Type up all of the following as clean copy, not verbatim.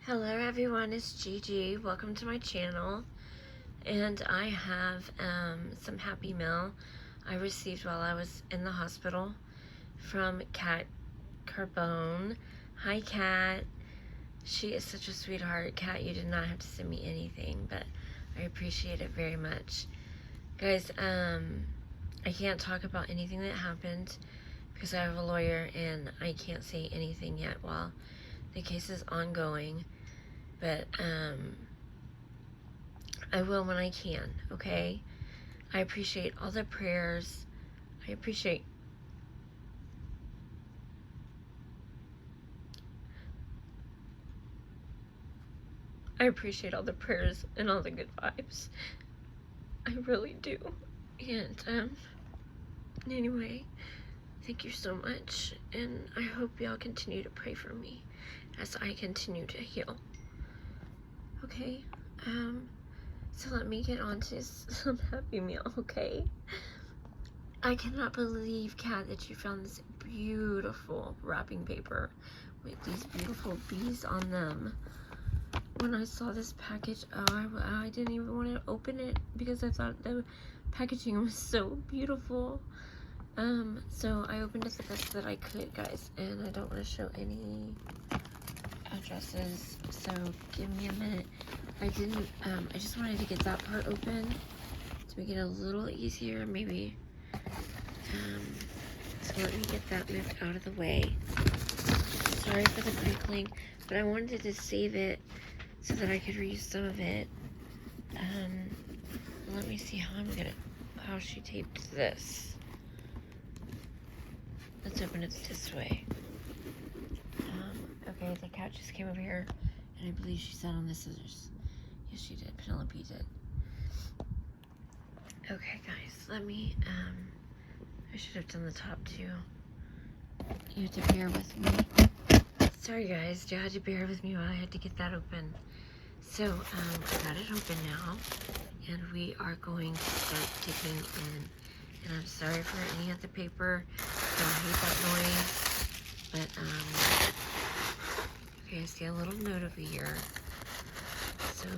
Hello everyone, it's Gigi. Welcome to my channel. And I have some Happy Mail I received while I was in the hospital from Cat Carbone. Hi Cat. She is such a sweetheart. Cat, you did not have to send me anything, but I appreciate it very much. Guys, I can't talk about anything that happened because I have a lawyer and I can't say anything yet while the case is ongoing. But I will when I can, okay? I appreciate all the prayers. I appreciate all the prayers and all the good vibes. I really do. And anyway, thank you so much, and I hope y'all continue to pray for me as I continue to heal. Okay, so let me get on to some Happy Meal, okay? I cannot believe, Kat, that you found this beautiful wrapping paper with these beautiful bees on them. When I saw this package, I didn't even want to open it because I thought the packaging was so beautiful. So I opened it the best that I could, guys, and I don't want to show any addresses, so give me a minute. I just wanted to get that part open to make it a little easier, maybe. So let me get that moved out of the way. Sorry for the crinkling, but I wanted to save it so that I could reuse some of it. Let me see how she taped this. Let's open it this way. Okay, the cat just came over here, and I believe she sat on the scissors. Yes, she did. Penelope did. Okay, guys, let me, I should have done the top too. You have to bear with me. Sorry, guys, you had to bear with me while I had to get that open. So, I got it open now, and we are going to start digging in. And I'm sorry for any of the paper. Don't hate that noise. But, okay, I see a little note over here. So,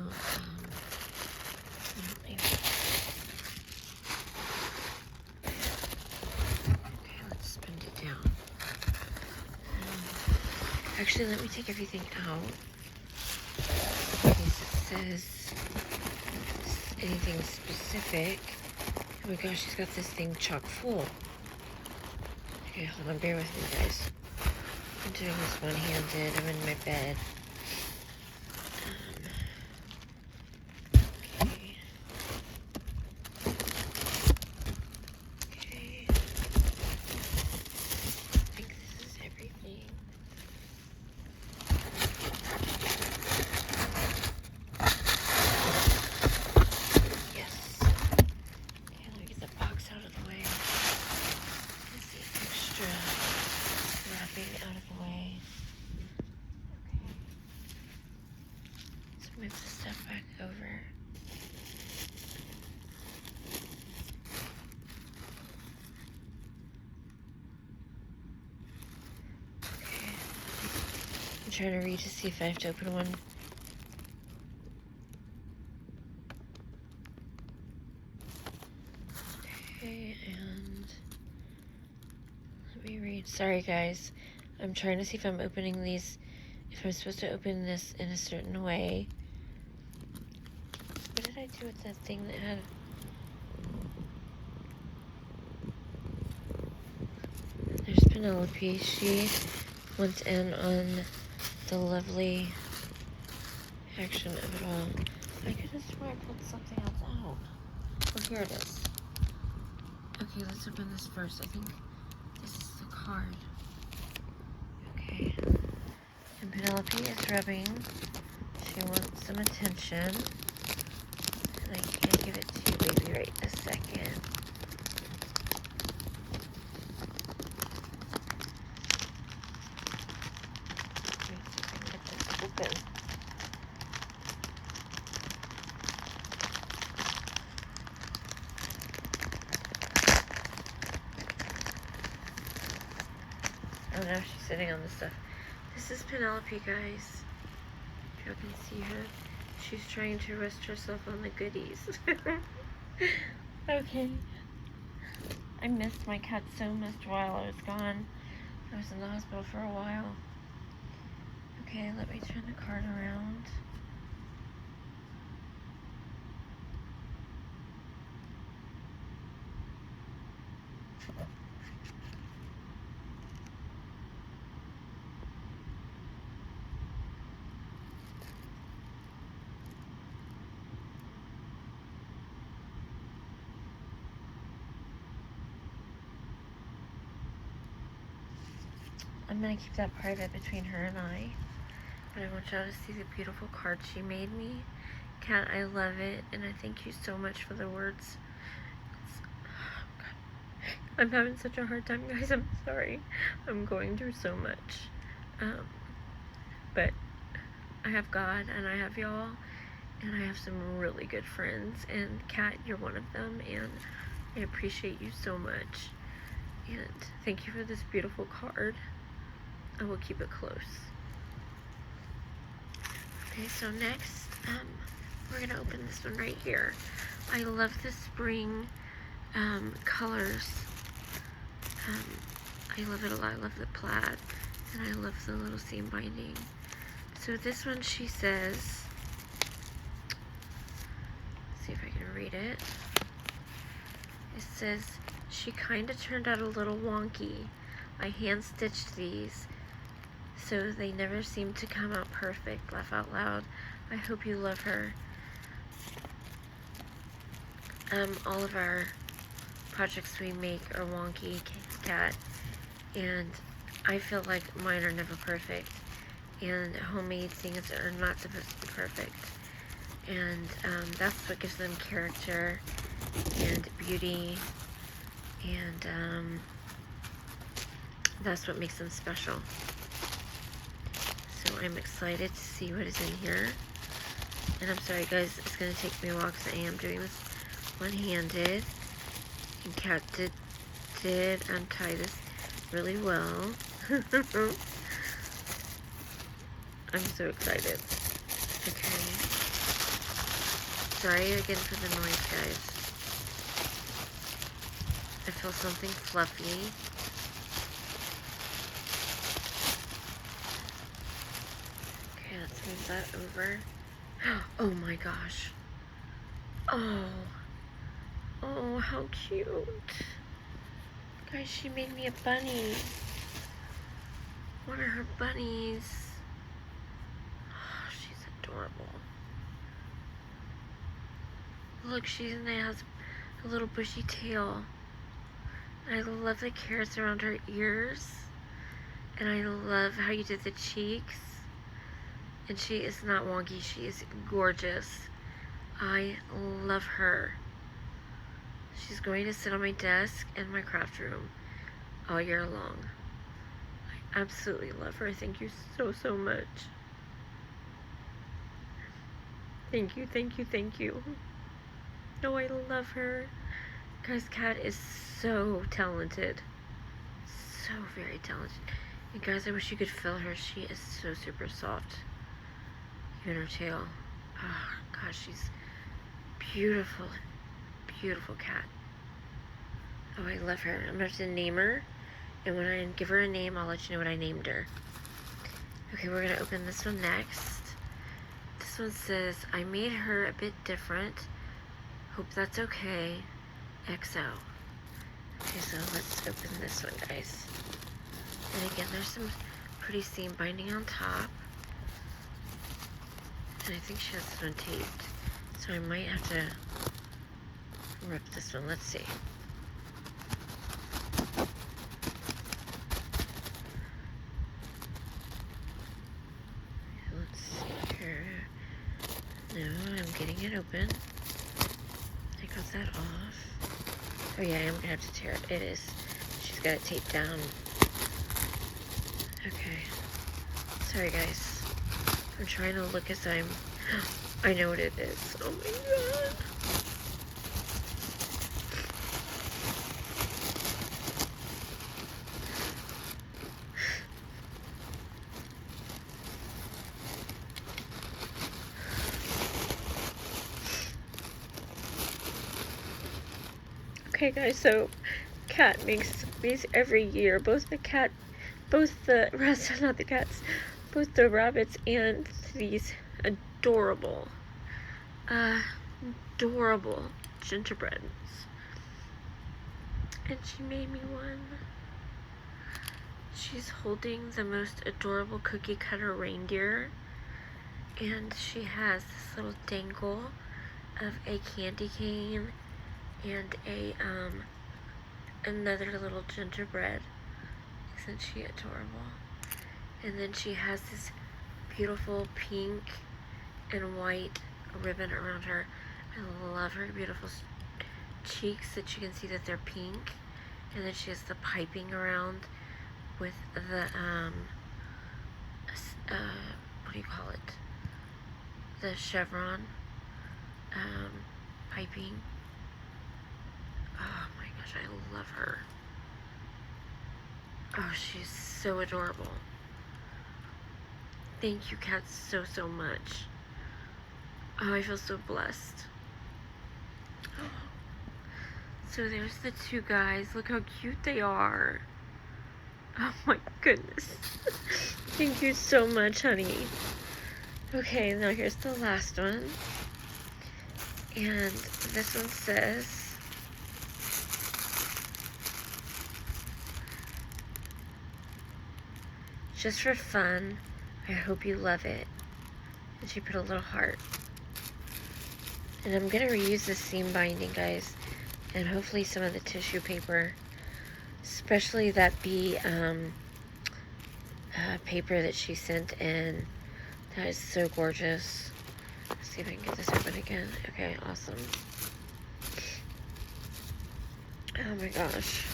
okay, let's spin it down. Actually, let me take everything out. In case it says anything specific. Oh my gosh, she's got this thing chock full. Okay, hold on, bear with me, guys. I'm doing this one-handed. I'm in my bed. Okay. I think this is everything. Yes. Okay, let me get the box out of the way. Get the extra wrapping out of the way. Okay. Let's move the stuff back over. Okay. I'm trying to read to see if I have to open one. Okay, and let me read. Sorry, guys. I'm trying to see if I'm opening these, if I'm supposed to open this in a certain way. What did I do with that thing that had... There's Penelope. She went in on the lovely action of it all. I could have sworn I pulled something else out. Oh, here it is. Okay, let's open this first. I think this is the card. Okay. And Penelope is rubbing. She wants some attention. And I can't give it to you, baby, right this second. Let me see if I can get this open. Oh, now she's sitting on the stuff. This is Penelope, guys. y'all can see her. She's trying to rest herself on the goodies. Okay. I missed my cat so much while I was gone. I was in the hospital for a while. Okay, let me turn the card around. I'm going to keep that private between her and I. But I want y'all to see the beautiful card she made me. Kat, I love it. And I thank you so much for the words. I'm having such a hard time, guys. I'm sorry. I'm going through so much. But I have God and I have y'all. And I have some really good friends. And Kat, you're one of them. And I appreciate you so much. And thank you for this beautiful card. I will keep it close. Okay, so next, we're gonna open this one right here. I love the spring colors. I love it a lot. I love the plaid, and I love the little seam binding. So this one, she says, let's see if I can read it. It says, she kind of turned out a little wonky. I hand stitched these, so they never seem to come out perfect. Laugh out loud. I hope you love her. All of our projects we make are wonky, Kat, and I feel like mine are never perfect, and homemade things are not supposed to be perfect, and that's what gives them character and beauty, and that's what makes them special. So I'm excited to see what is in here. And I'm sorry guys, it's going to take me a while because I am doing this one-handed. And Kat did untie this really well. I'm so excited. Okay. Sorry again for the noise, guys. I feel something fluffy. Okay, let's move that over. Oh my gosh. Oh, how cute. Guys, she made me a bunny. One of her bunnies. Oh, she's adorable. Look, she has a little bushy tail. And I love the carrots around her ears. And I love how you did the cheeks. And she is not wonky. She is gorgeous. I love her. She's going to sit on my desk in my craft room all year long. I absolutely love her. Thank you so, so much. Thank you, thank you, thank you. Oh, I love her. Guys, Kat is so talented. So very talented. And guys, I wish you could feel her. She is so super soft. Even her tail. Oh, gosh, she's beautiful. Beautiful cat. Oh, I love her. I'm going to have to name her. And when I give her a name, I'll let you know what I named her. Okay, we're going to open this one next. This one says, I made her a bit different. Hope that's okay. XO. Okay, so let's open this one, guys. And again, there's some pretty seam binding on top. And I think she has this one taped. So I might have to rip this one. Let's see. Let's see here. No, I'm getting it open. Take off that off. Oh yeah, I'm gonna have to tear it. It is. She's got it taped down. Okay. Sorry guys. I'm trying to look as I'm... I know what it is. Oh my god. Okay guys, so Cat makes these every year. Both the rest, not the cats, both the rabbits and these adorable, adorable gingerbreads. And she made me one. She's holding the most adorable cookie cutter reindeer. And she has this little dangle of a candy cane and another little gingerbread. Isn't she adorable? And then she has this beautiful pink and white ribbon around her. I love her beautiful cheeks that you can see that they're pink. And then she has the piping around with the, what do you call it? The chevron piping. Oh my gosh, I love her. Oh, she's so adorable. Thank you, Kat, so much. Oh, I feel so blessed. So there's the two guys. Look how cute they are. Oh my goodness. Thank you so much, honey. Okay, now here's the last one. And this one says, just for fun, I hope you love it. And she put a little heart. And I'm going to reuse the seam binding, guys. And hopefully some of the tissue paper. Especially that bee paper that she sent in. That is so gorgeous. Let's see if I can get this open again. Okay, awesome. Oh my gosh.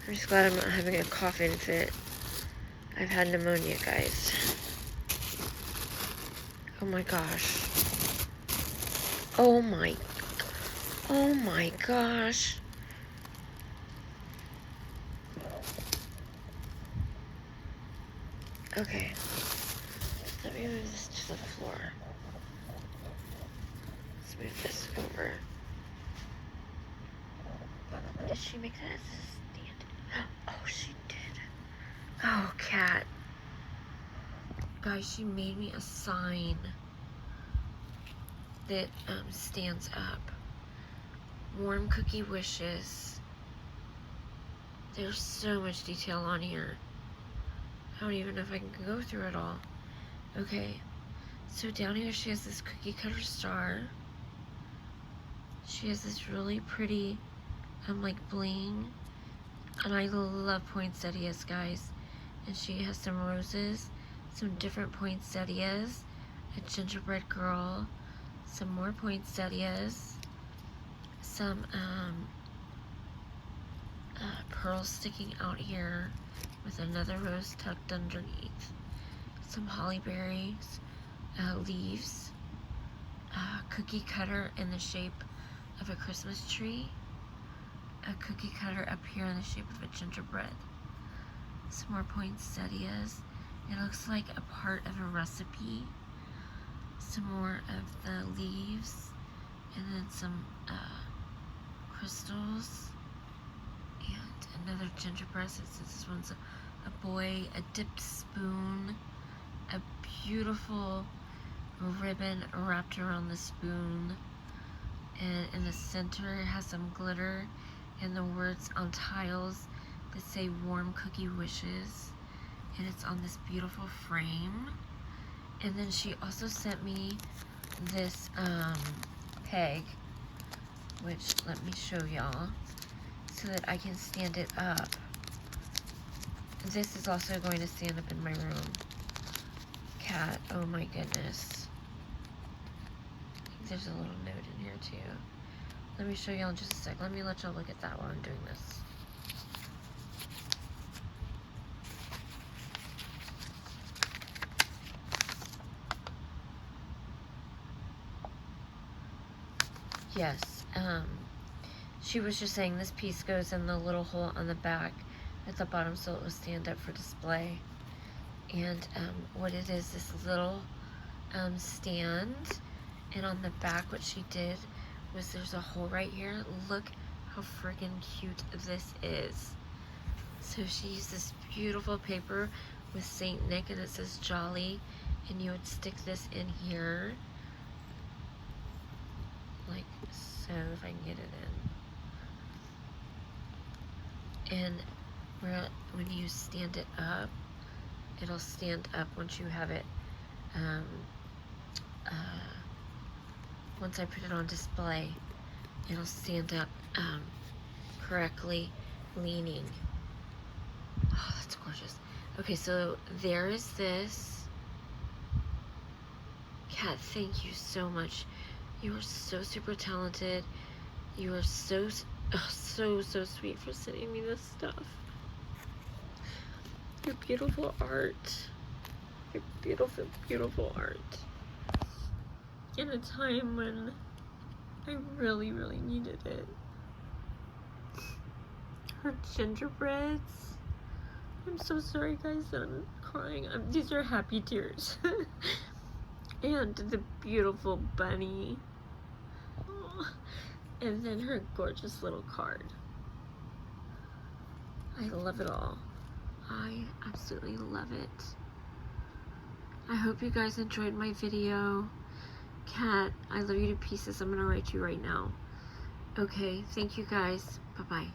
I'm just glad I'm not having a coughing fit. I've had pneumonia, guys. Oh my gosh. Oh my gosh. Okay. Let me move this to the floor. Let's move this over. Did she make that as a stand? Oh, she did. Oh, Cat. Guys, she made me a sign that stands up. Warm cookie wishes. There's so much detail on here. I don't even know if I can go through it all. Okay, so down here she has this cookie cutter star. She has this really pretty, like bling. And I love poinsettias, guys. And she has some roses, some different poinsettias, a gingerbread girl, some more poinsettias, some pearls sticking out here with another rose tucked underneath, some holly berries, leaves, cookie cutter in the shape of a Christmas tree, a cookie cutter up here in the shape of a gingerbread, some more poinsettias. It looks like a part of a recipe, some more of the leaves, and then some crystals, and another gingerbread. So this one's a boy, a dipped spoon, a beautiful ribbon wrapped around the spoon, and in the center it has some glitter and the words on tiles that say warm cookie wishes, and it's on this beautiful frame. And then she also sent me this peg, which let me show y'all so that I can stand it up. This is also going to stand up in my room. Cat, oh my goodness. I think there's a little note in here too. Let me show y'all in just a sec. Let me let y'all look at that while I'm doing this. Yes, she was just saying this piece goes in the little hole on the back at the bottom so it will stand up for display. And what it is, this little stand, And on the back, what she did was there's a hole right here. Look how freaking cute this is. So she used this beautiful paper with Saint Nick, and it says Jolly, and you would stick this in here like so, if I can get it in. And when you stand it up, it'll stand up once you have it, once I put it on display, it'll stand up correctly, leaning. Oh, that's gorgeous. Okay, so there is this. Kat, thank you so much. You are so super talented. You are so sweet for sending me this stuff. Your beautiful art. Your beautiful, beautiful art. In a time when I really, really needed it. Her gingerbreads. I'm so sorry, guys, that I'm crying. These are happy tears. And the beautiful bunny. Aww. And then her gorgeous little card. I love it all. I absolutely love it. I hope you guys enjoyed my video. Kat, I love you to pieces. I'm gonna write you right now. Okay, thank you guys. Bye-bye.